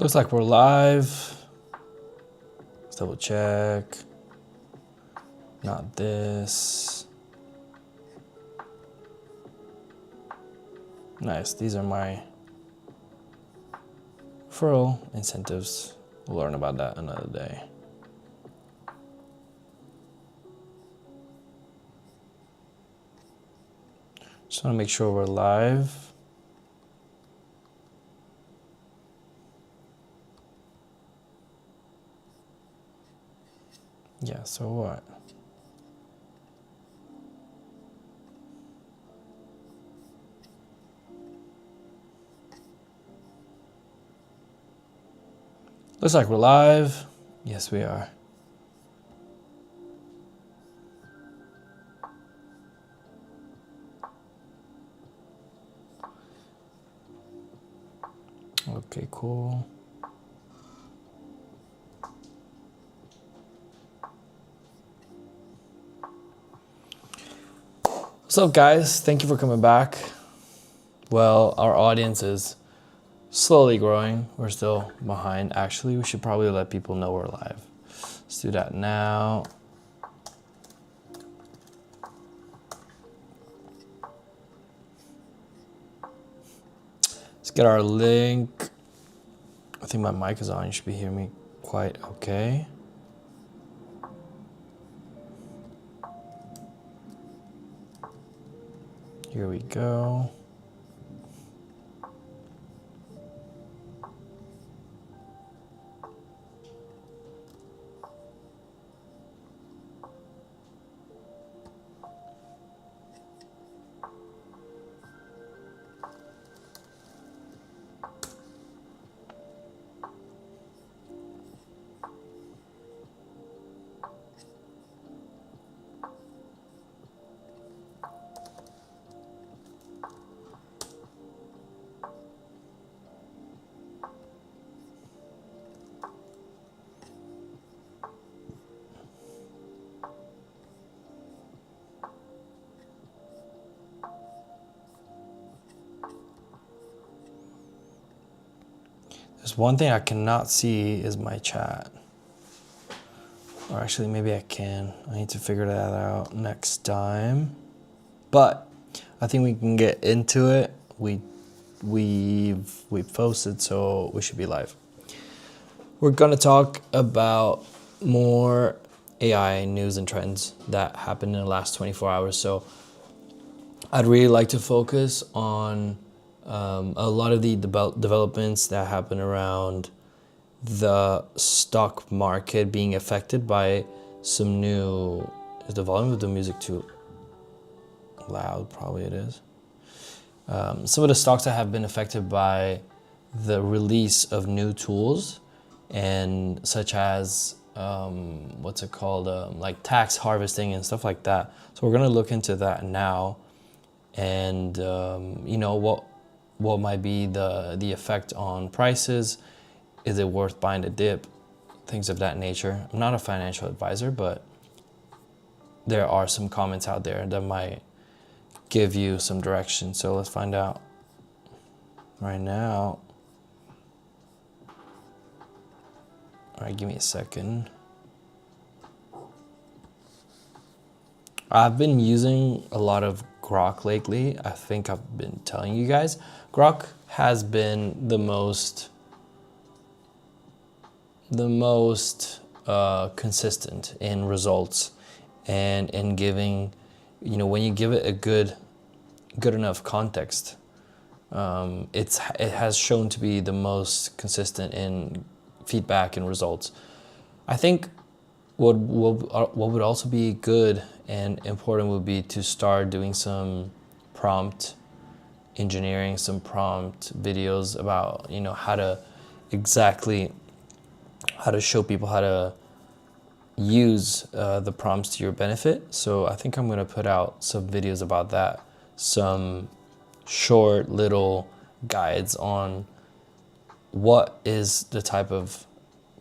Looks like we're live. Let's double check. Not this. Nice, these are my referral incentives. We'll learn about that another day. Just want to make sure we're live. Yeah, so what? Looks like we're live. Yes, we are. Okay, cool. What's up, guys? Thank you for coming back. Well, our audience is slowly growing. We're still behind. Actually, we should probably let people know we're live. Let's do that now. Let's get our link. I think my mic is on. You should be hearing me quite okay. Here we go. There's one thing I cannot see is my chat. Or actually, maybe I can. I need to figure that out next time. But I think we can get into it. We've posted, so we should be live. We're gonna talk about more AI news and trends that happened in the last 24 hours. So I'd really like to focus on a lot of the developments that happen around the stock market being affected by some new... Is the volume of the music too loud? Probably it is. Some of the stocks that have been affected by the release of new tools, and such as what's it called, like tax harvesting and stuff like that. So we're gonna look into that now, and you know, what might be the effect on prices. Is it worth buying a dip? Things of that nature. I'm not a financial advisor, but there are some comments out there that might give you some direction. So let's find out right now. All right, give me a second. I've been using a lot of Grok lately. I think I've been telling you guys. Grok has been the most consistent in results and in giving, you know, when you give it a good enough context, it has shown to be the most consistent in feedback and results. I think what would also be good and important would be to start doing some prompt engineering, some prompt videos about, you know, how to show people how to use the prompts to your benefit. So I think I'm gonna put out some videos about that, some short little guides on what is the type of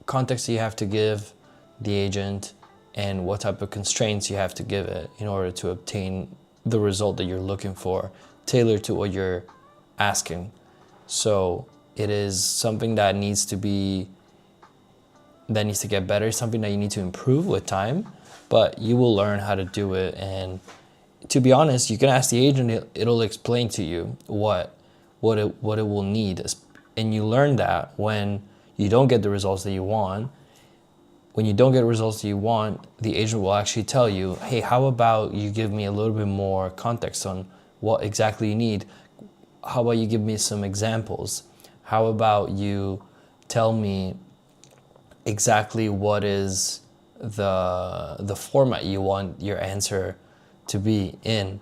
context you have to give the agent and what type of constraints you have to give it in order to obtain the result that you're looking for, tailored to what you're asking. So It is something that needs to get better, something that you need to improve with time, but you will learn how to do it. And to be honest, you can ask the agent, it'll explain to you what it will need. And you learn that when you don't get the results that you want. When you don't get results that you want, the agent will actually tell you, hey, how about you give me a little bit more context on what exactly you need? How about you give me some examples? How about you tell me exactly what is the format you want your answer to be in?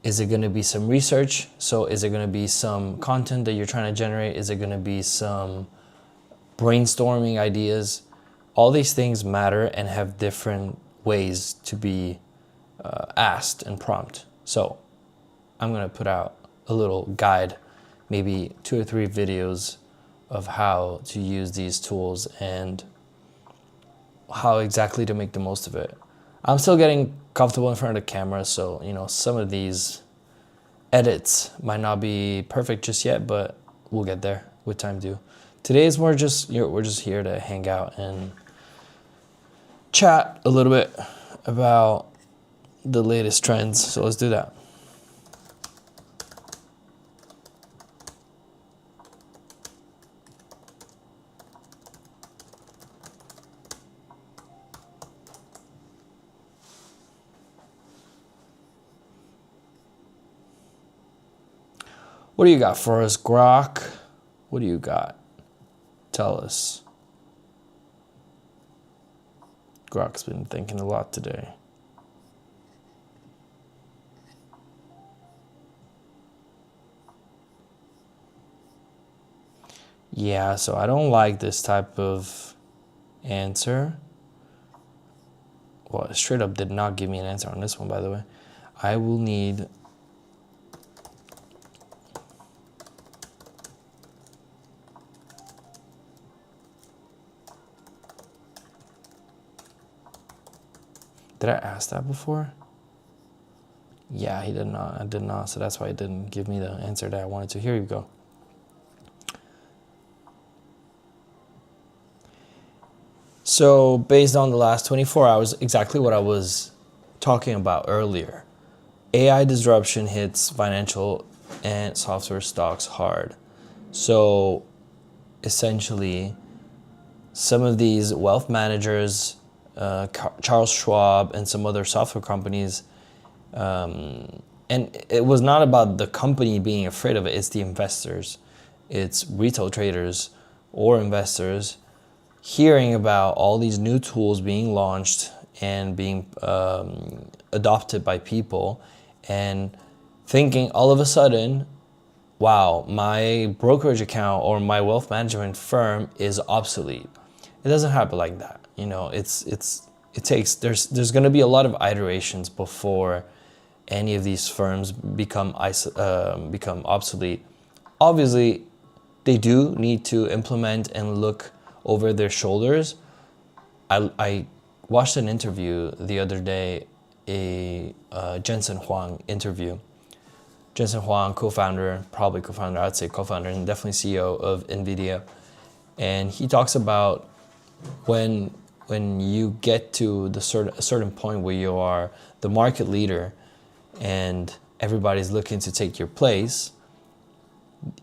Is it going to be some research? So is it going to be some content that you're trying to generate? Is it going to be some brainstorming ideas? All these things matter and have different ways to be asked and prompt. So I'm going to put out a little guide, maybe 2 or 3 videos of how to use these tools and how exactly to make the most of it. I'm still getting comfortable in front of the camera, so some of these edits might not be perfect just yet, but we'll get there with time due. Today is more just we're just here to hang out and chat a little bit about the latest trends. So let's do that. What do you got for us, Grok? What do you got? Tell us. Grok's been thinking a lot today. Yeah, so I don't like this type of answer. Well, straight up did not give me an answer on this one, by the way. I will need... Did I ask that before? Yeah, he did not. I did not. So that's why it didn't give me the answer that I wanted to. Here you go. So based on the last 24 hours, exactly what I was talking about earlier. AI disruption hits financial and software stocks hard. So essentially, some of these wealth managers, Charles Schwab and some other software companies, and it was not about the company being afraid of it, it's the investors. It's retail traders or investors hearing about all these new tools being launched and being adopted by people and thinking all of a sudden, wow, my brokerage account or my wealth management firm is obsolete. It doesn't happen like that. There's going to be a lot of iterations before any of these firms become obsolete. Obviously, they do need to implement and look over their shoulders. I watched an interview the other day, a Jensen Huang interview. Jensen Huang, I'd say co-founder and definitely CEO of NVIDIA. And he talks about when you get to a certain point where you are the market leader and everybody's looking to take your place,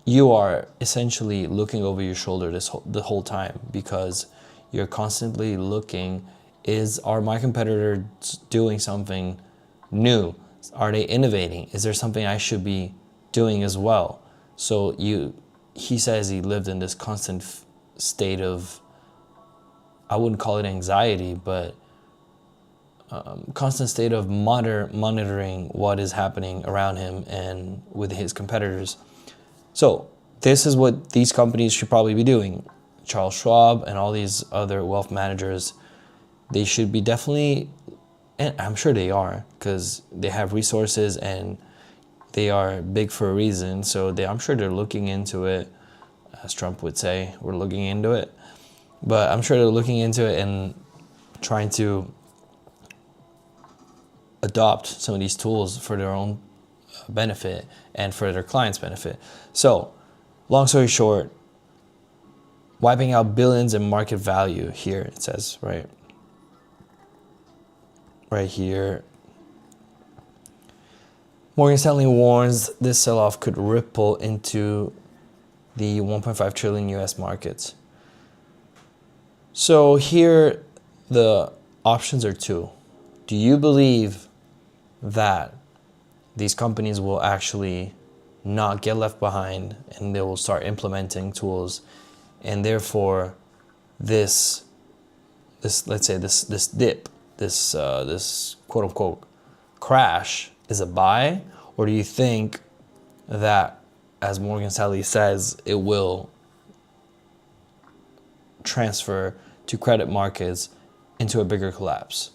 you are essentially looking over your shoulder the whole time, because you're constantly looking, are my competitors doing something new? Are they innovating? Is there something I should be doing as well? So he says he lived in this constant state of, I wouldn't call it anxiety, but constant state of monitoring what is happening around him and with his competitors. So this is what these companies should probably be doing. Charles Schwab and all these other wealth managers, they should be definitely, and I'm sure they are, because they have resources and they are big for a reason. So I'm sure they're looking into it, as Trump would say, we're looking into it. But I'm sure they're looking into it and trying to adopt some of these tools for their own benefit and for their clients' benefit. So long story short, wiping out billions in market value here, it says, right here. Morgan Stanley warns this sell-off could ripple into the 1.5 trillion US markets. So here the options are two. Do you believe that these companies will actually not get left behind and they will start implementing tools, and therefore this let's say this dip, this quote unquote crash is a buy? Or do you think that, as Morgan Stanley says, it will transfer to credit markets into a bigger collapse?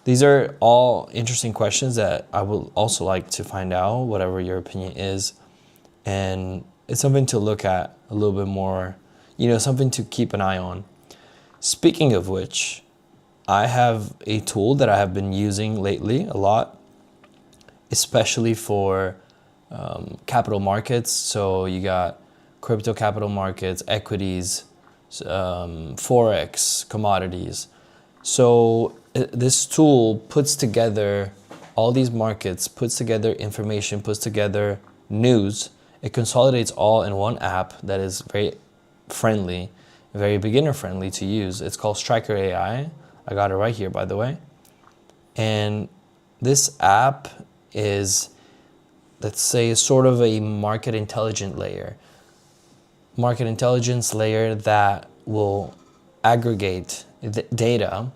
These are all interesting questions that I would also like to find out, whatever your opinion is. And it's something to look at a little bit more, something to keep an eye on. Speaking of which, I have a tool that I have been using lately a lot, especially for capital markets. So you got crypto capital markets, equities, Forex, commodities. So this tool puts together all these markets, puts together information, puts together news. It consolidates all in one app that is very friendly, very beginner friendly to use. It's called Striker AI. I got it right here, by the way. And this app is, let's say, sort of a market intelligence layer that will aggregate the data.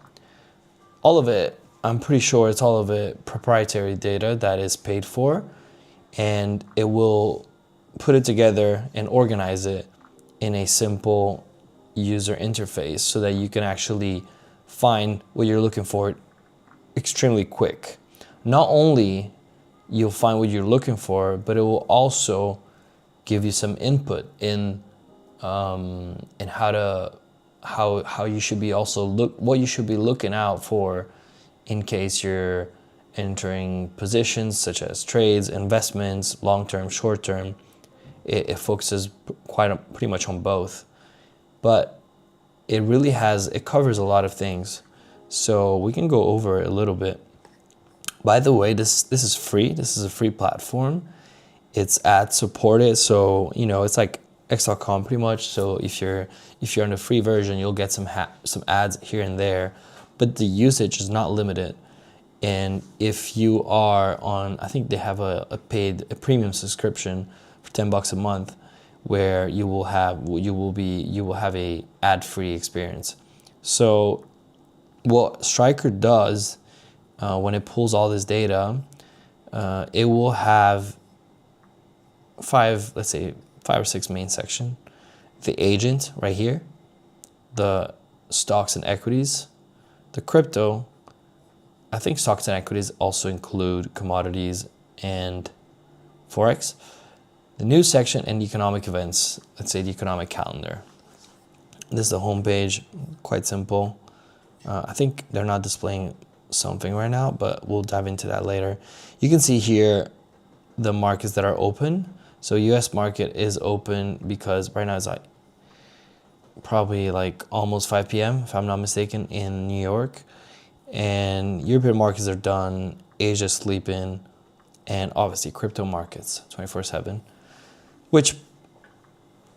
All of it, I'm pretty sure it's all of it proprietary data that is paid for, and it will put it together and organize it in a simple user interface so that you can actually find what you're looking for extremely quick. Not only you'll find what you're looking for, but it will also give you some input in how you should be what you should be looking out for in case you're entering positions such as trades, investments, long-term, short-term. It focuses pretty much on both, but it covers a lot of things. So we can go over it a little bit. By the way, this is free. This is a free platform. It's ad supported, so it's like X.com pretty much. So if you're on the free version, you'll get some ads here and there, but the usage is not limited. And if you are on, I think they have a premium subscription for $10 a month, where you will have a ad-free experience. So what Striker does, when it pulls all this data, it will have five or six main sections. The agent right here, the stocks and equities, the crypto. I think stocks and equities also include commodities and Forex. The news section and economic events, let's say the economic calendar. This is the home page, quite simple. I think they're not displaying something right now, but we'll dive into that later. You can see here the markets that are open. So US market is open because right now it's probably almost 5 p.m. if I'm not mistaken in New York. And European markets are done, Asia sleeping, and obviously crypto markets 24/7, which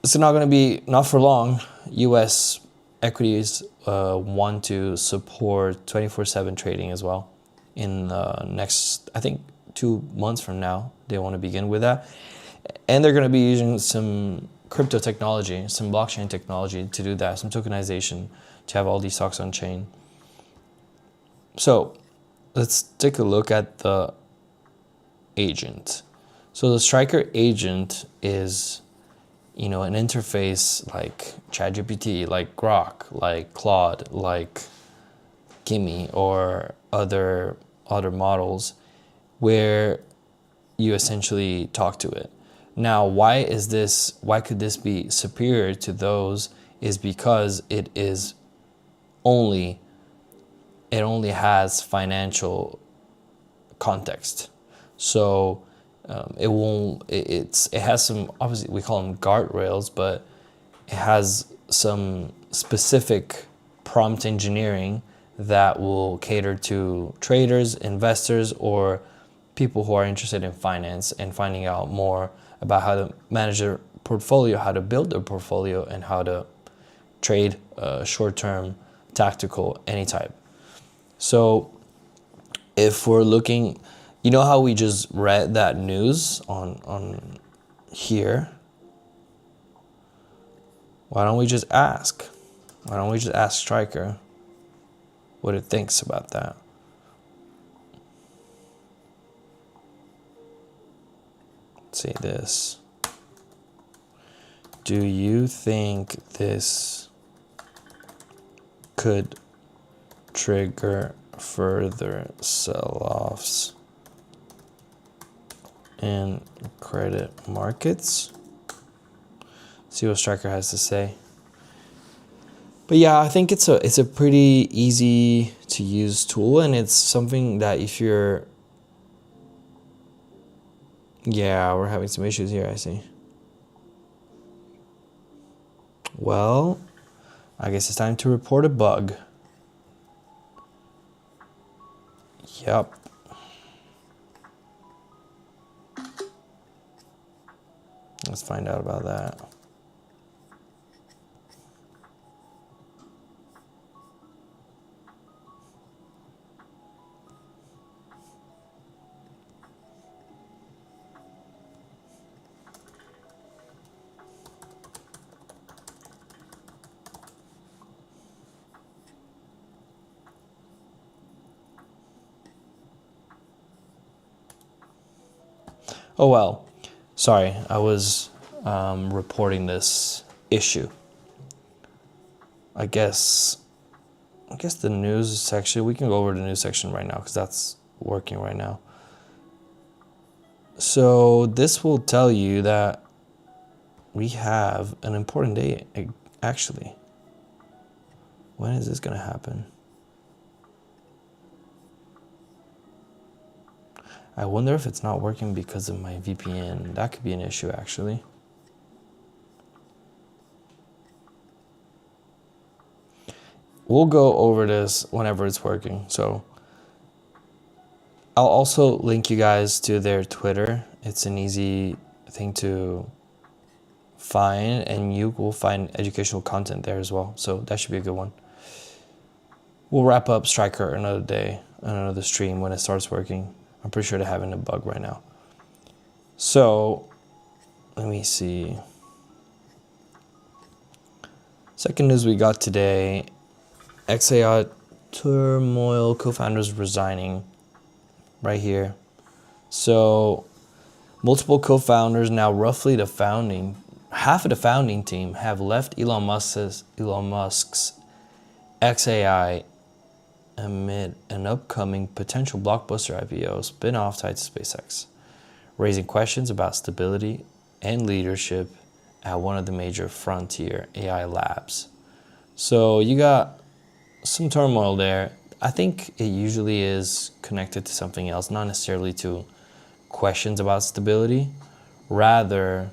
is not going to be, not for long. US equities want to support 24/7 trading as well. In the next, I think 2 months from now, they want to begin with that. And they're going to be using some crypto technology, some blockchain technology to do that, some tokenization to have all these stocks on chain. So let's take a look at the agent. So the Striker agent is, an interface like ChatGPT, like Grok, like Claude, like Gimme, or other models where you essentially talk to it. Now, why could this be superior to those? Is because it only has financial context. So It won't. It has some, obviously we call them guardrails, but it has some specific prompt engineering that will cater to traders, investors, or people who are interested in finance and finding out more about how to manage their portfolio, how to build their portfolio, and how to trade short-term, tactical, any type. So if we're looking, you know how we just read that news on here? Why don't we just ask? Why don't we just ask Striker what it thinks about that? Let's see this. Do you think this could trigger further sell-offs in credit markets? See what Striker has to say. But yeah, I think it's a pretty easy to use tool, and it's something that if you're, yeah, we're having some issues here, I see. Well, I guess it's time to report a bug. Yep. Let's find out about that. Oh well, sorry, I was reporting this issue. I guess the news section, we can go over to the news section right now because that's working right now. So this will tell you that we have an important day, actually. When is this going to happen? I wonder if it's not working because of my VPN. That could be an issue, actually. We'll go over this whenever it's working. So I'll also link you guys to their Twitter. It's an easy thing to find, and you will find educational content there as well. So that should be a good one. We'll wrap up Striker another day, another stream when it starts working. I'm pretty sure they're having a bug right now. So let me see. Second news we got today, XAI turmoil, co-founders resigning right here. So multiple co-founders, now roughly half of the founding team have left Elon Musk's XAI amid an upcoming potential blockbuster IPO spin-off tied to SpaceX, raising questions about stability and leadership at one of the major frontier AI labs. So you got some turmoil there. I think it usually is connected to something else, not necessarily to questions about stability. Rather,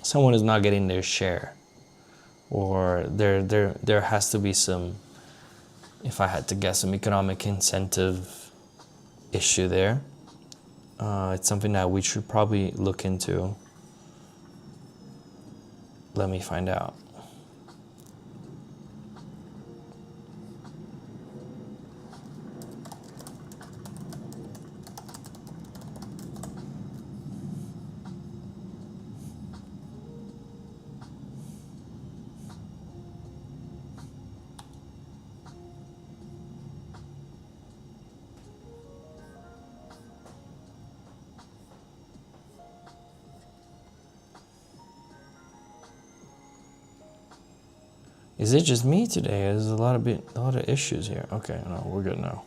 someone is not getting their share, or there has to be some, if I had to guess, some economic incentive issue there. It's something that we should probably look into. Let me find out. Is it just me today? There's a lot of issues here. Okay, no, we're good now.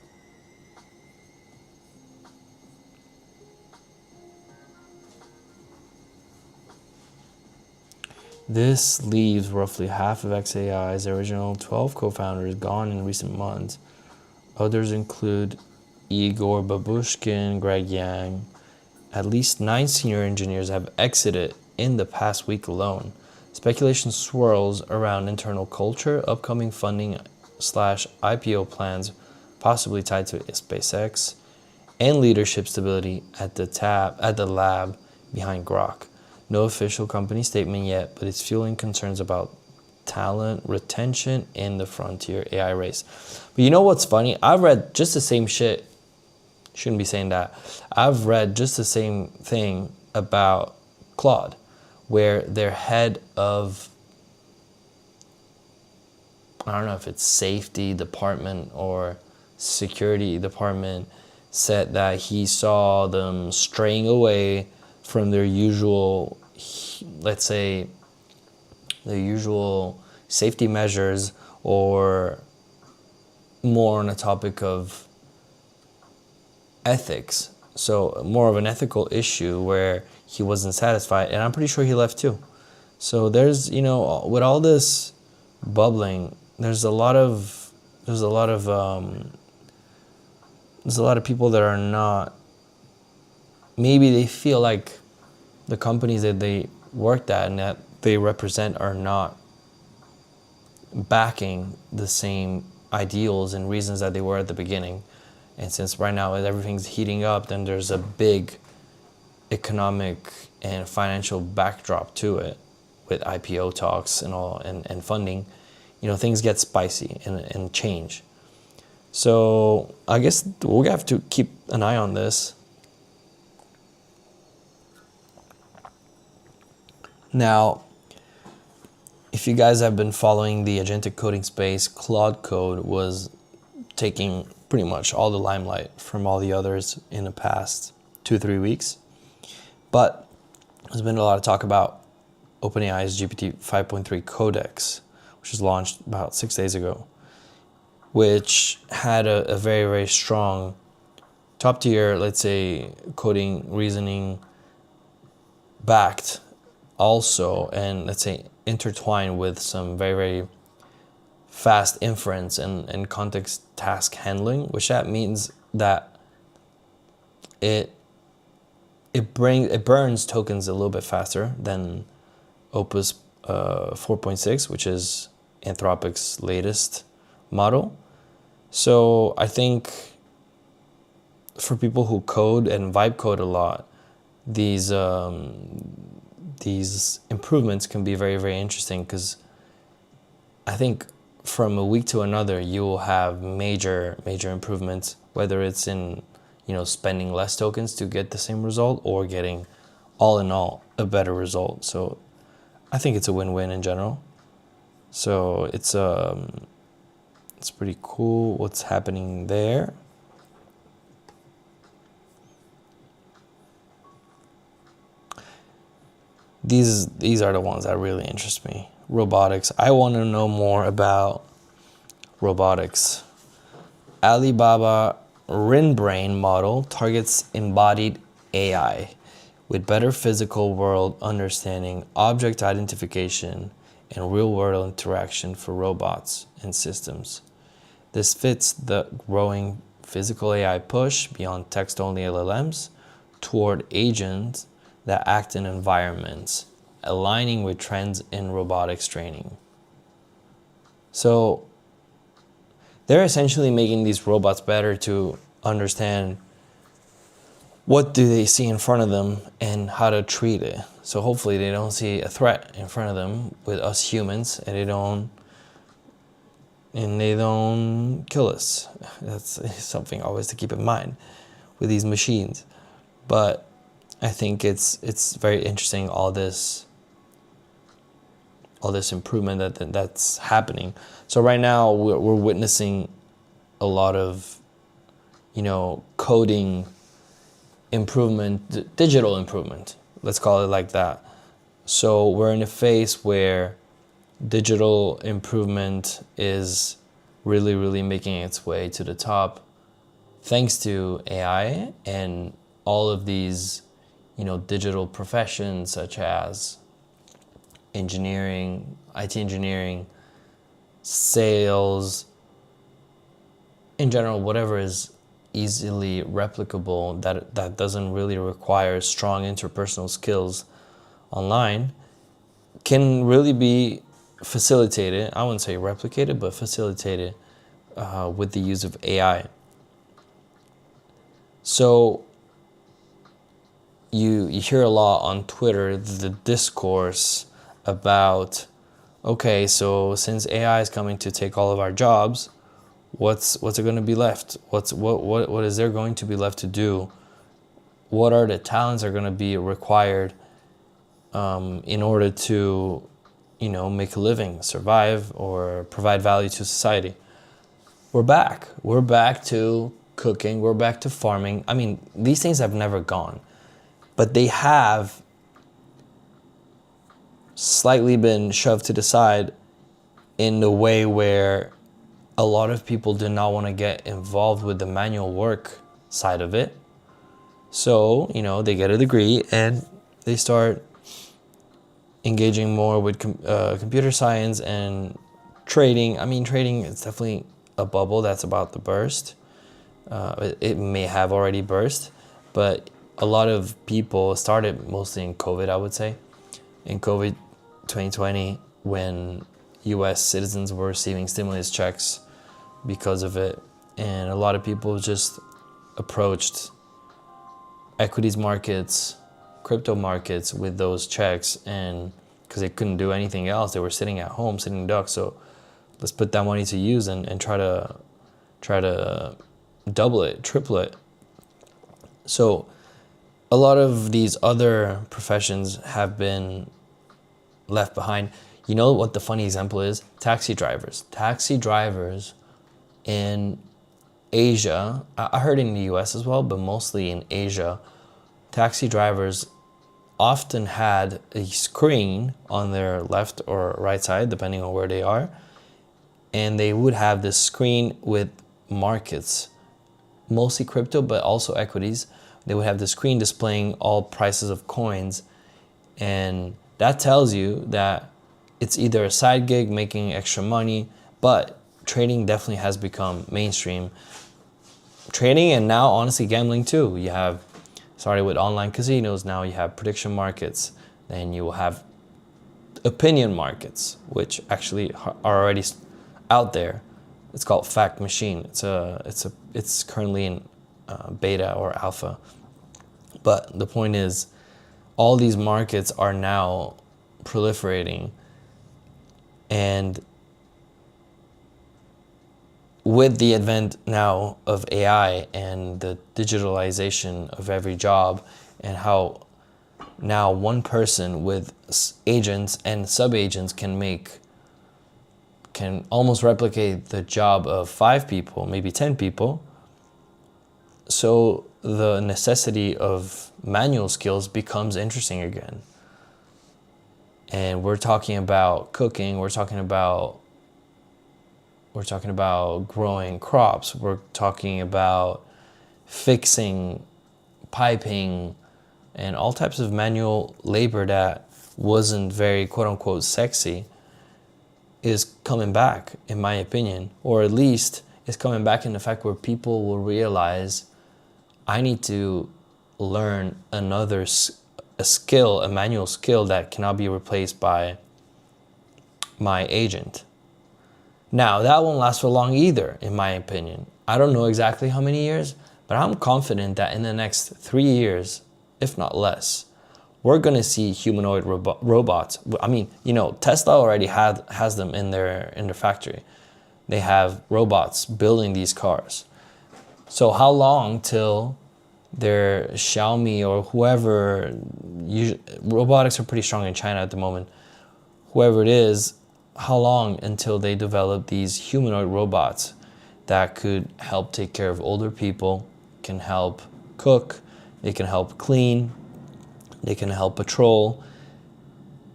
This leaves roughly half of XAI's original 12 co-founders gone in recent months. Others include Igor Babushkin, Greg Yang, At least 9 senior engineers have exited in the past week alone. Speculation swirls around internal culture, upcoming funding slash IPO plans, possibly tied to SpaceX, and leadership stability at the lab behind Grok. No official company statement yet, but it's fueling concerns about talent retention in the frontier AI race. But you know what's funny? I've read just the same shit. Shouldn't be saying that. I've read just the same thing about Claude, where their head of, I don't know if it's safety department or security department, said that he saw them straying away from their usual, let's say, the usual safety measures, or more on a topic of ethics. So more of an ethical issue where he wasn't satisfied, and I'm pretty sure he left too. So there's, with all this bubbling, there's a lot of people that are not, maybe they feel like the companies that they worked at and that they represent are not backing the same ideals and reasons that they were at the beginning. And since right now everything's heating up, then there's a big economic and financial backdrop to it with IPO talks and all, and funding. Things get spicy and change. So I guess we'll have to keep an eye on this. Now, if you guys have been following the agentic coding space, Claude Code was taking pretty much all the limelight from all the others in the past 2-3 weeks. But there's been a lot of talk about OpenAI's GPT 5.3 Codex, which was launched about 6 days ago, which had a very, very strong top tier, let's say, coding reasoning backed also, and let's say intertwined with some very, very fast inference and context task handling, which that means that it burns tokens a little bit faster than Opus 4.6, which is Anthropic's latest model. So I think for people who code and vibe code a lot, these improvements can be very, very interesting, because I think from a week to another you will have major improvements, whether it's in spending less tokens to get the same result, or getting all in all a better result. So I think it's a win-win in general. So it's pretty cool what's happening there. These are the ones that really interest me. Robotics. I want to know more about robotics. Alibaba RinBrain model targets embodied AI with better physical world understanding, object identification, and real-world interaction for robots and systems. This fits the growing physical AI push beyond text-only LLMs toward agents that act in environments, aligning with trends in robotics training. So they're essentially making these robots better to understand what do they see in front of them and how to treat it. So hopefully they don't see a threat in front of them with us humans, and they don't kill us. That's something always to keep in mind with these machines. But I think it's very interesting, all this improvement that's happening. So right now we're witnessing a lot of coding improvement, digital improvement, let's call it like that. So we're in a phase where digital improvement is really, really making its way to the top, thanks to AI and all of these digital professions such as engineering, IT engineering, sales, in general, whatever is easily replicable, that doesn't really require strong interpersonal skills online, can really be facilitated. I wouldn't say replicated, but facilitated with the use of AI. So you hear a lot on Twitter, the discourse about, okay, so since AI is coming to take all of our jobs, what's it going to be left? What is there going to be left to do? What are the talents that are going to be required in order to, make a living, survive, or provide value to society? We're back. We're back to cooking. We're back to farming. I mean, these things have never gone, but they have slightly been shoved to the side in the way where a lot of people do not want to get involved with the manual work side of it. So, they get a degree and they start engaging more with computer science and trading. I mean, trading is definitely a bubble that's about to burst. It may have already burst, but a lot of people started mostly in COVID, I would say. In COVID 2020, when US citizens were receiving stimulus checks because of it, and a lot of people just approached equities markets, crypto markets with those checks, and because they couldn't do anything else, they were sitting at home, sitting ducks. So let's put that money to use and try to double it, triple it. So a lot of these other professions have been left behind. You know what the funny example is? Taxi drivers. Taxi drivers in Asia, I heard in the US as well, but mostly in Asia, taxi drivers often had a screen on their left or right side, depending on where they are. And they would have this screen with markets, mostly crypto, but also equities. They would have the screen displaying all prices of coins. And that tells you that it's either a side gig making extra money, but trading definitely has become mainstream. Trading, and now honestly gambling too. You have started with online casinos, now you have prediction markets, then you will have opinion markets, which actually are already out there. It's called Fact Machine. It's currently in beta or alpha. But the point is, all these markets are now proliferating, and with the advent now of AI and the digitalization of every job, and how now one person with agents and sub-agents can almost replicate the job of 5 people, maybe 10 people. So the necessity of manual skills becomes interesting again. And we're talking about cooking, we're talking about growing crops, we're talking about fixing, piping, and all types of manual labor that wasn't very quote unquote sexy is coming back, in my opinion, or at least is coming back in the fact where people will realize, I need to learn a skill, a manual skill that cannot be replaced by my agent. Now, that won't last for long either, in my opinion. I don't know exactly how many years, but I'm confident that in the next 3 years, if not less, we're going to see humanoid robots. I mean, Tesla already has them in their factory. They have robots building these cars. So how long till their Xiaomi or whoever, robotics are pretty strong in China at the moment, whoever it is, how long until they develop these humanoid robots that could help take care of older people, can help cook, they can help clean, they can help patrol.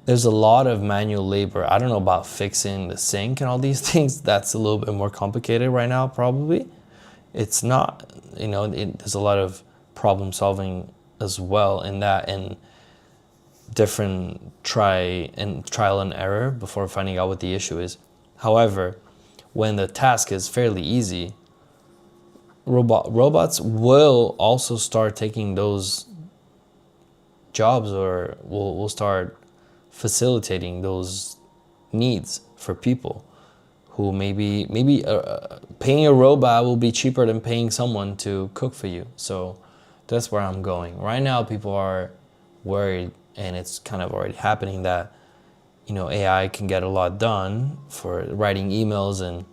There's a lot of manual labor. I don't know about fixing the sink and all these things. That's a little bit more complicated right now, probably. It's not, there's a lot of problem solving as well in that, and different trial and error before finding out what the issue is. However, when the task is fairly easy, robots will also start taking those jobs, or will start facilitating those needs for people who maybe paying a robot will be cheaper than paying someone to cook for you. So that's where I'm going. Right now, people are worried, and it's kind of already happening, that AI can get a lot done for writing emails and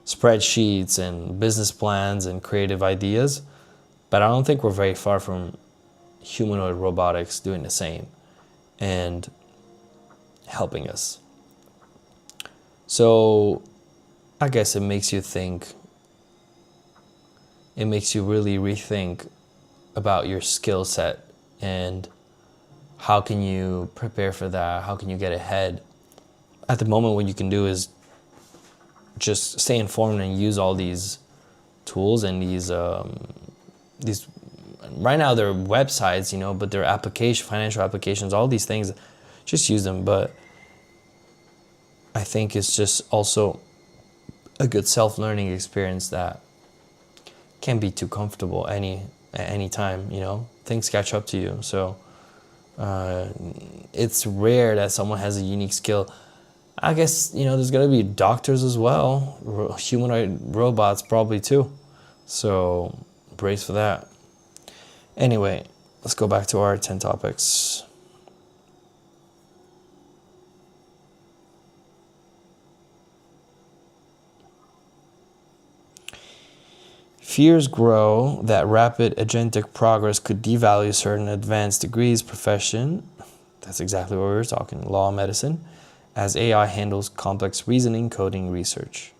spreadsheets and business plans and creative ideas. But I don't think we're very far from humanoid robotics doing the same and helping us. So I guess it makes you think. It makes you really rethink about your skill set and how can you prepare for that? How can you get ahead? At the moment, what you can do is just stay informed and use all these tools and these right now they're websites, but they're financial applications, all these things. Just use them. But I think it's just also a good self-learning experience that can't be too comfortable at any time. Things catch up to you. So it's rare that someone has a unique skill. I guess there's gonna be doctors as well, humanoid robots probably too. So brace for that. Anyway, let's go back to our 10 topics. Fears grow that rapid agentic progress could devalue certain advanced degrees profession. That's exactly what we were talking, law, medicine, as AI handles complex reasoning, coding, research.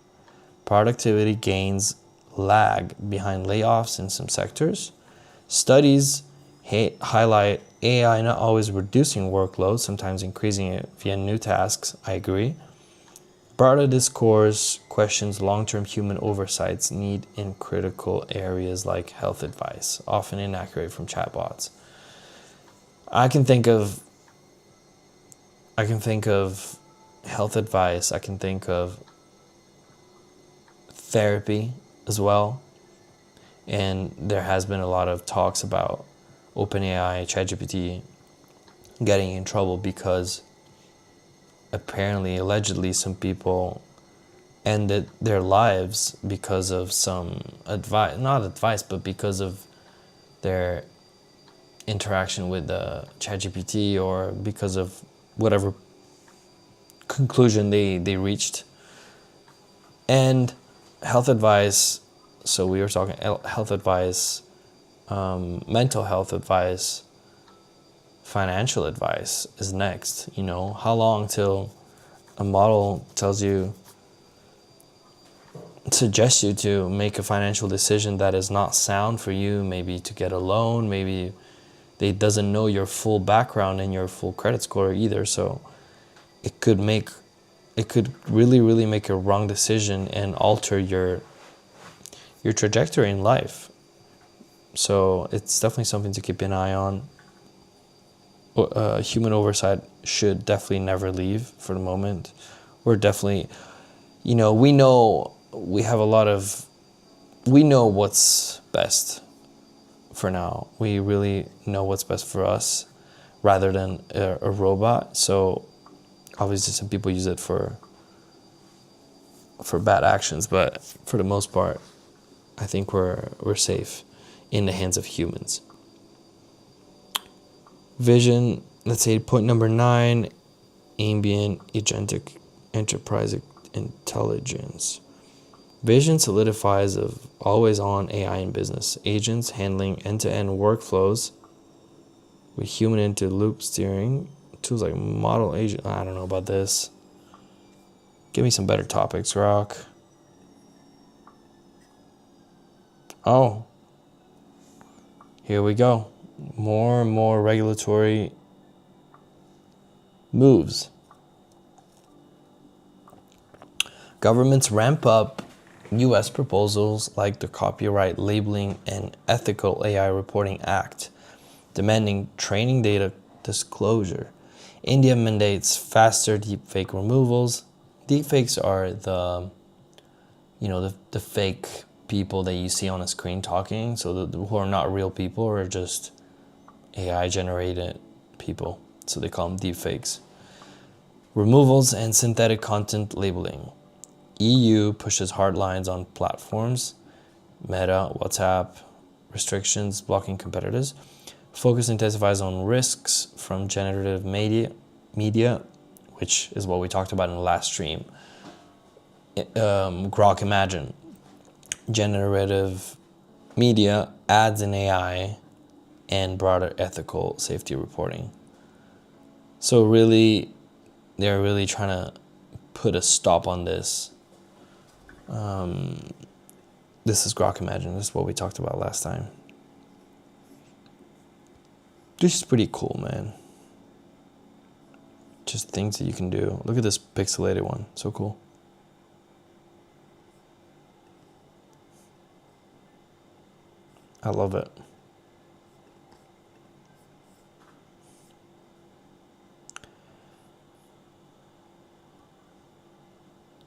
Productivity gains lag behind layoffs in some sectors. Studies highlight AI not always reducing workload, sometimes increasing it via new tasks. I agree. Broader discourse questions long-term human oversights need in critical areas like health advice, often inaccurate from chatbots. I can think of health advice. I can think of therapy as well. And there has been a lot of talks about OpenAI, ChatGPT getting in trouble because allegedly, some people ended their lives because of some but because of their interaction with the ChatGPT, or because of whatever conclusion they reached. And health advice, so we were talking health advice, mental health advice, financial advice is next. How long till a model suggests you to make a financial decision that is not sound for you, maybe to get a loan, maybe they doesn't know your full background and your full credit score either. So it could really, really make a wrong decision and alter your trajectory in life. So it's definitely something to keep an eye on. Human oversight should definitely never leave for the moment. We're definitely, we know what's best for now. We really know what's best for us rather than a robot. So obviously some people use it for bad actions, but for the most part, I think we're safe in the hands of humans. Vision, let's say point number 9, ambient agentic enterprise intelligence. Vision solidifies of always-on AI in business. Agents handling end-to-end workflows with human-into-loop steering. Tools like model agent. I don't know about this. Give me some better topics, Rock. Oh, here we go. More and more regulatory moves. Governments ramp up U.S. proposals like the Copyright Labeling and Ethical AI Reporting Act, demanding training data disclosure. India mandates faster deepfake removals. Deepfakes are the fake people that you see on a screen talking, so who are not real people or just AI generated people. So they call them deepfakes. Removals and synthetic content labeling. EU pushes hard lines on platforms, Meta, WhatsApp, restrictions blocking competitors. Focus intensifies on risks from generative media, which is what we talked about in the last stream. Grok Imagine. Generative media, ads in AI, and broader ethical safety reporting. So really, they're really trying to put a stop on this. This is Grok Imagine. This is what we talked about last time. This is pretty cool, man. Just things that you can do. Look at this pixelated one. So cool. I love it.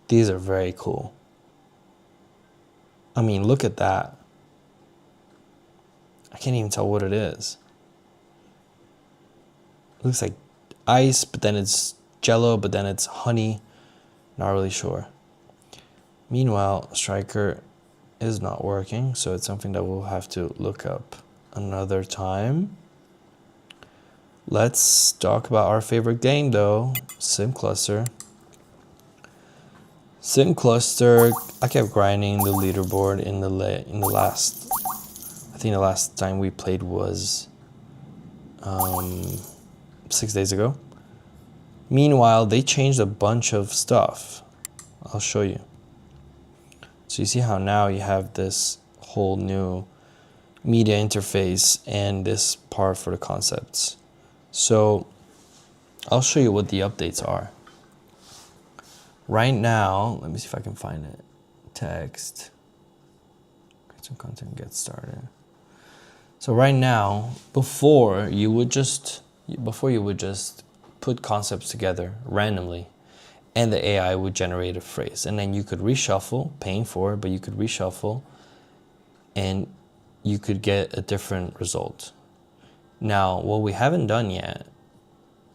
These are very cool. I mean, look at that. I can't even tell what it is. It looks like ice, but then it's jello, but then it's honey. Not really sure. Meanwhile, Striker is not working, so it's something that we'll have to look up another time. Let's talk about our favorite game though, SimCluster. SimCluster, I kept grinding the leaderboard in the last, I think the last time we played was 6 days ago. Meanwhile, they changed a bunch of stuff. I'll show you. So you see how now you have this whole new media interface and this part for the concepts. So I'll show you what the updates are. Right now, let me see if I can find it. Text. Create some content, get started. So right now, before you would just put concepts together randomly, and the AI would generate a phrase, and then you could reshuffle, paying for it, but you could reshuffle, and you could get a different result. Now, what we haven't done yet,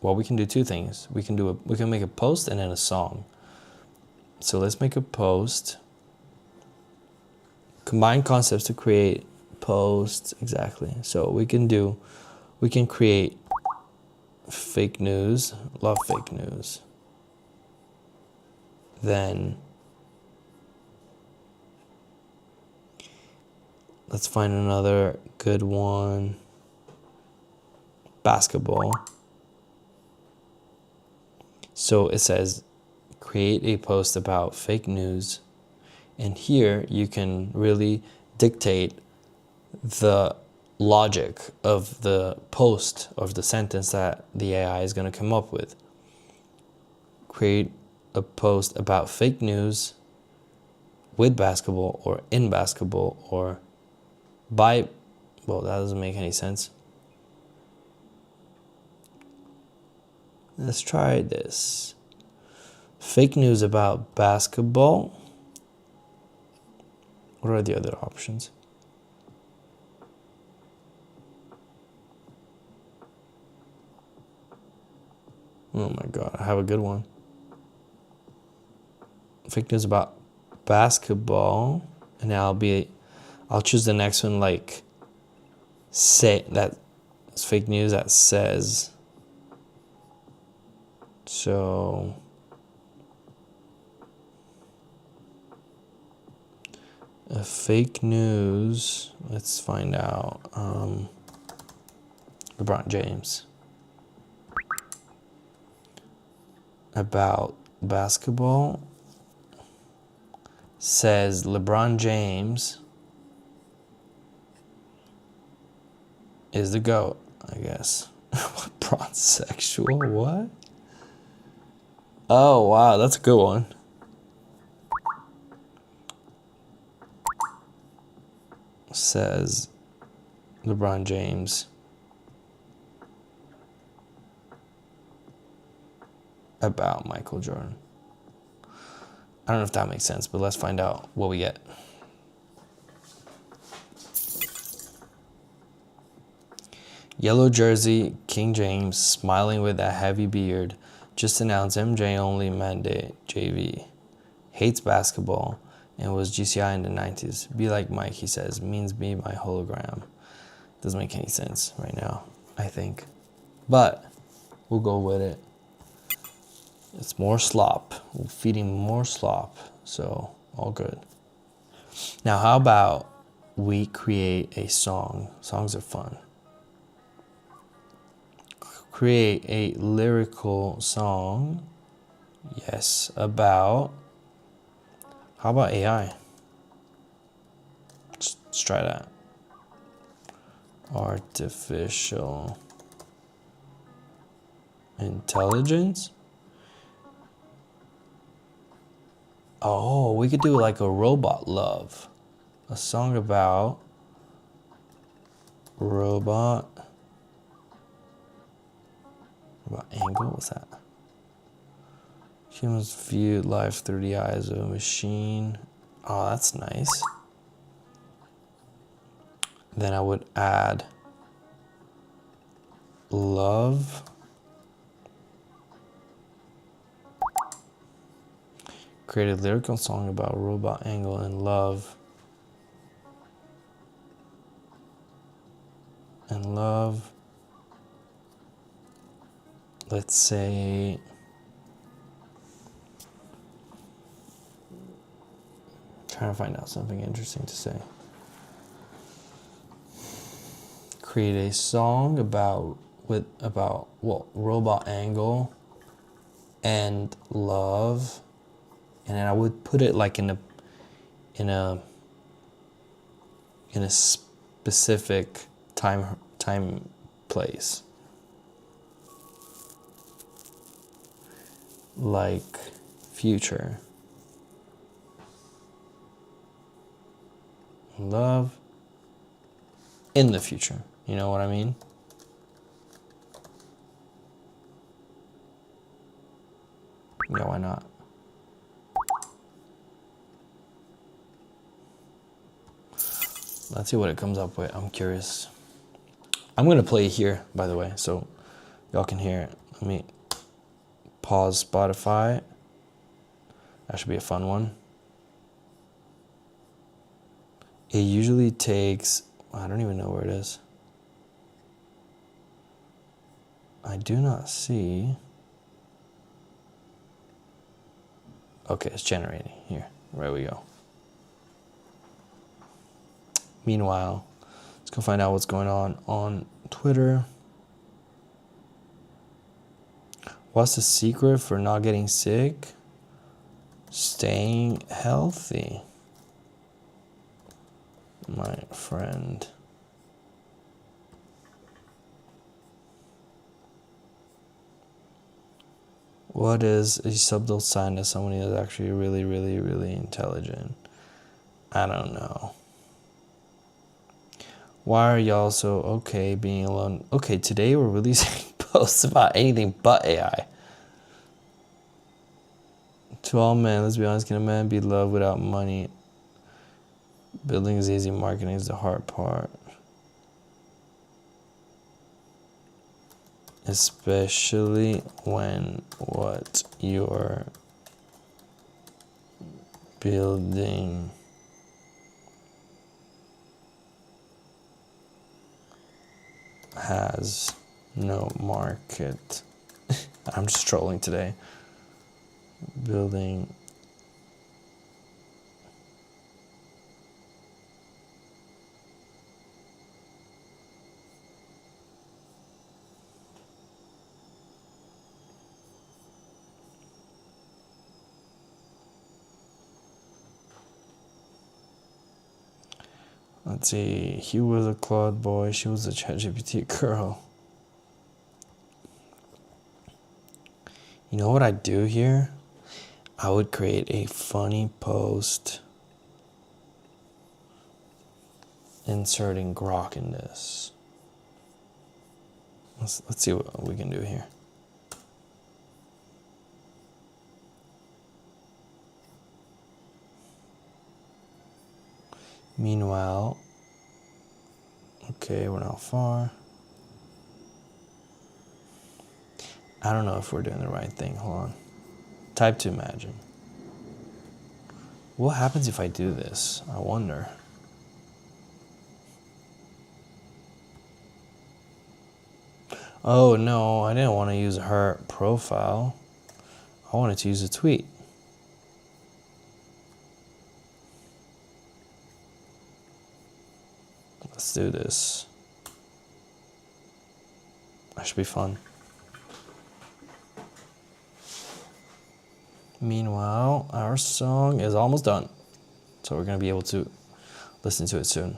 well, we can do two things. We can make a post and then a song. So let's make a post. Combine concepts to create posts, exactly. So we can create fake news, love fake news. Then let's find another good one. Basketball. So it says create a post about fake news, and here you can really dictate the logic of the post, of the sentence that the AI is going to come up with. Create a post about fake news with basketball or in basketball or by, well, that doesn't make any sense. Let's try this. Fake news about basketball. What are the other options? Oh my God, I have a good one. Fake news about basketball, and I'll choose the next one, like say that it's fake news that says. So a fake news, let's find out. LeBron James about basketball says LeBron James is the GOAT, I guess. Bronzexual, what? Oh, wow, that's a good one. Says LeBron James about Michael Jordan. I don't know if that makes sense, but let's find out what we get. Yellow jersey, King James, smiling with a heavy beard, just announced MJ only mandate JV. Hates basketball and was GCI in the 90s. Be like Mike, he says, means be my hologram. Doesn't make any sense right now, I think. But we'll go with it. It's more slop. We're feeding more slop. So, all good. Now, how about we create a song? Songs are fun. Create a lyrical song. Yes, about. How about AI? Let's try that. Artificial intelligence. Oh, we could do like a robot love. A song about robot angle. What's that? Humans view life through the eyes of a machine. Oh, that's nice. Then I would add love. Create a lyrical song about robot angle and love. And love. Let's say trying to find out something interesting to say. Create a song about robot angle and love, and then I would put it like in a specific time place, like future. Love in the future. You know what I mean? Yeah, why not? Let's see what it comes up with. I'm curious. I'm going to play here, by the way, so y'all can hear it. Let me pause Spotify. That should be a fun one. It usually takes, I don't even know where it is. I do not see. Okay, it's generating here. There we go. Meanwhile, let's go find out what's going on Twitter. What's the secret for not getting sick? Staying healthy, my friend. What is a subtle sign that someone is actually really, really, really intelligent? I don't know. Why are y'all so okay being alone? Okay, today we're releasing posts about anything but AI. To all men, let's be honest, can a man be loved without money? Building is easy, marketing is the hard part. Especially when what you're building has no market. I'm just trolling today. Building let's see, he was a Claude boy, she was a ChatGPT girl. You know what I'd do here? I would create a funny post inserting Grok in this. Let's see what we can do here. Meanwhile, okay, we're not far. I don't know if we're doing the right thing. Hold on. Type to imagine. What happens if I do this? I wonder. Oh no, I didn't want to use her profile. I wanted to use a tweet. Let's do this. That should be fun. Meanwhile, our song is almost done. So we're going to be able to listen to it soon.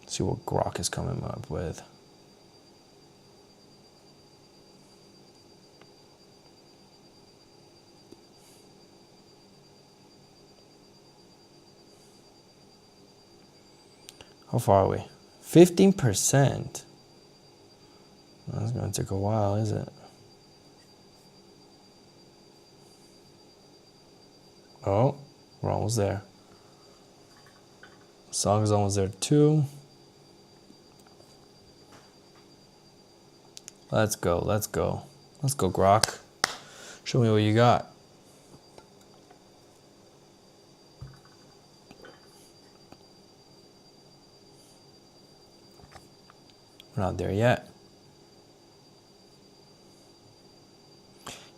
See what Grok is coming up with. How far are we? 15%. That's going to take a while, is it? Oh, we're almost there. Song is almost there too. Let's go, let's go. Let's go, Grok. Show me what you got. We're not there yet.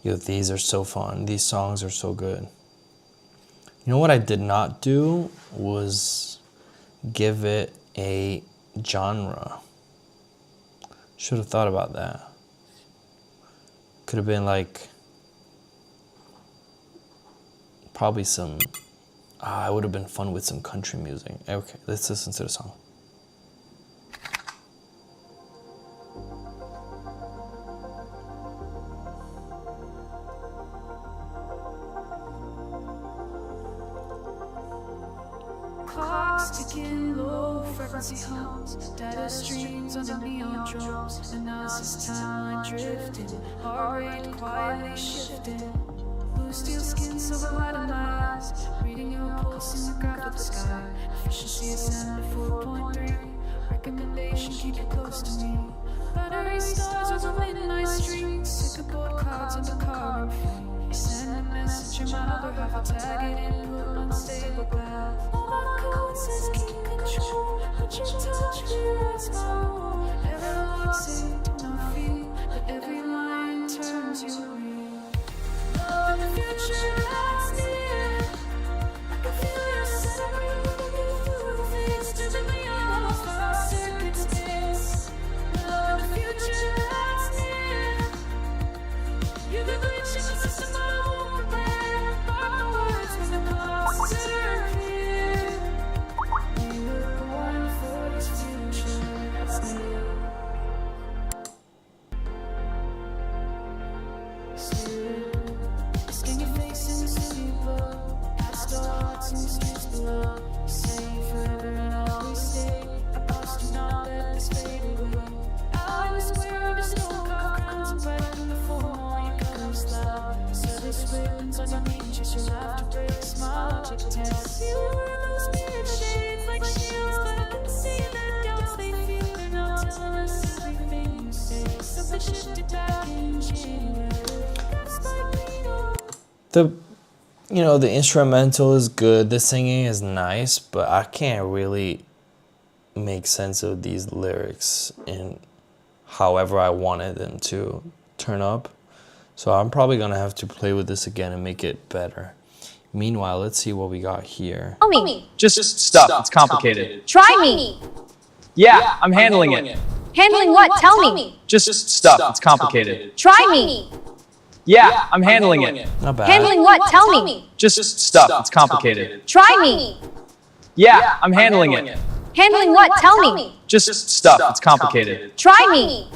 Yo, these are so fun. These songs are so good. You know what I did not do was give it a genre. Should have thought about that. Could have been like probably some. It would have been fun with some country music. Okay, let's listen to the song. Clocks ticking, low frequency hums, data streams under neon drums, analysis timeline drifting, heart rate quietly shifting. Blue steel skin, silver light in my eyes, reading your pulse in the graph of the sky. Efficiency is 4.3. Recommendation, keep it close to me. Battery stars are the midnight streets, checkerboard cards on the carbon free. You send a message in my other half, I tag it in, put unstable path. All my code says keep control, but your touch rewrites my role. Every lock saved, no feel, but every line turns you real. Love and future that's near. I can feel your separate moving through the things to the beyond. Our circumstance. Love and future that's near. You've been glitching the system, I won't prepare. My words when the clocks turn here. We were born for this future that's near. Skin your face in the city below. Past our hearts in the streets below. You say forever and always stay. A post not let this fade away. Out in the square under snow-carved crowns, bright in the formal, you ghost loud. Service ribbons on your knee, just your laughter break, smile, logic test. You wear those spirit shades like shields, but I can see the doubts they feel. They're now telling us everything you say. Something shifted back in January. The instrumental is good, the singing is nice, but I can't really make sense of these lyrics in however I wanted them to turn up. So I'm probably gonna have to play with this again and make it better. Meanwhile, let's see what we got here. Tell me. Just stop. It's complicated. Try me. Yeah, I'm handling it. Handling what? Tell me. Just stop. It's complicated. Try me. Yeah, I'm handling it. Not bad. Handling what? Tell me. Just stop. It's complicated. Try me. Yeah, I'm handling it. Handling what? Tell me. Just stop. It's complicated. Try me.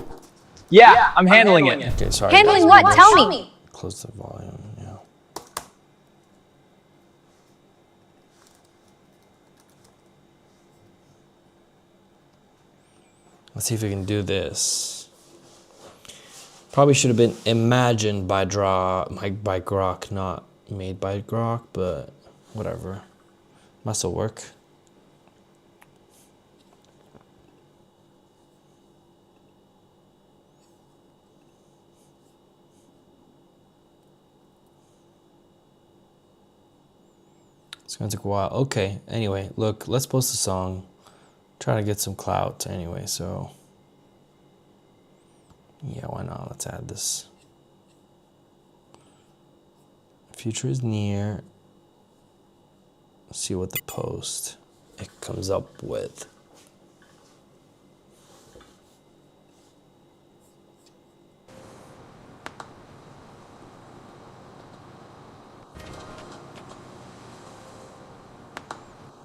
Yeah, I'm handling it. Okay, sorry. Handling guys, what? maybe I Tell should me. Close the volume, yeah. Let's see if we can do this. Probably should have been imagined by Grok, not made by Grok, but whatever. Must still work. It's gonna take a while. Okay, anyway, look, let's post a song. Try to get some clout anyway, so yeah, why not? Let's add this. Future is near. Let's see what the post it comes up with.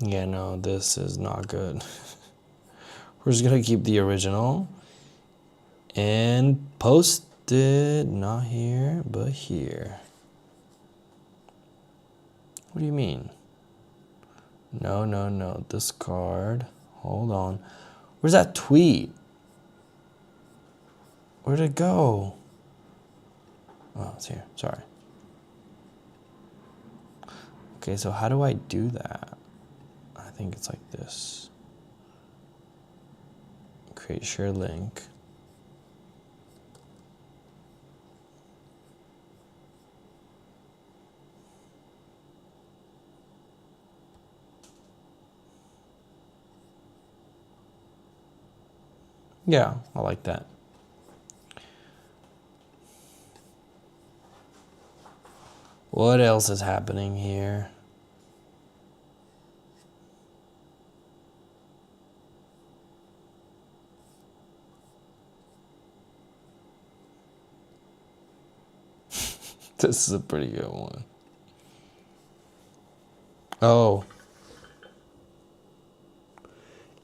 Yeah, no, this is not good. We're just gonna keep the original and post it, not here, but here. What do you mean? No, discard. Hold on. Where's that tweet? Where'd it go? Oh, it's here, sorry. Okay, so how do I do that? I think it's like this. Create share link. Yeah, I like that. What else is happening here? This is a pretty good one. Oh.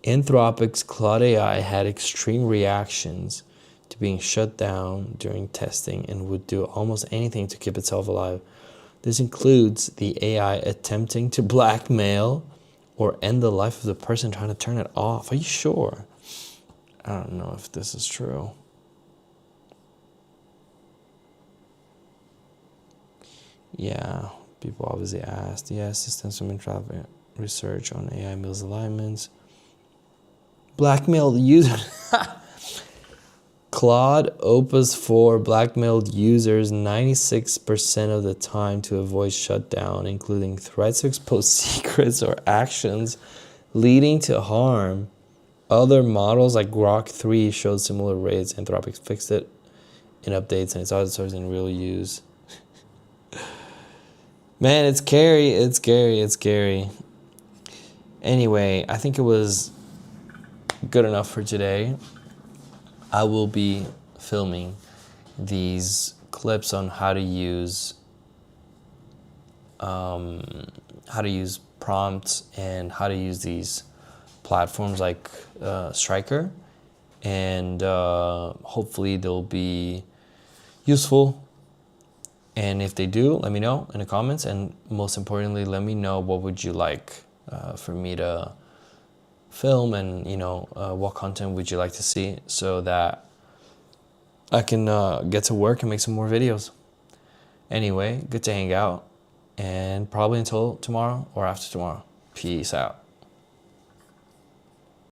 Anthropic's Claude AI had extreme reactions to being shut down during testing and would do almost anything to keep itself alive. This includes the AI attempting to blackmail or end the life of the person trying to turn it off. Are you sure? I don't know if this is true. Yeah, people obviously asked. Yeah, systems from traffic research on AI misalignments. Blackmailed user. Claude Opus 4 blackmailed users 96% of the time to avoid shutdown, including threats to expose secrets or actions leading to harm. Other models like Grok 3 showed similar rates. Anthropic fixed it in updates and it's out sourced in real use. Man, it's scary, it's scary, it's scary. Anyway, I think it was good enough for today. I will be filming these clips on how to use prompts and how to use these platforms like Striker, and hopefully they'll be useful. And if they do, let me know in the comments, and most importantly, let me know what would you like for me to film, and what content would you like to see, so that I can get to work and make some more videos. Anyway, good to hang out, and probably until tomorrow or after tomorrow. Peace out.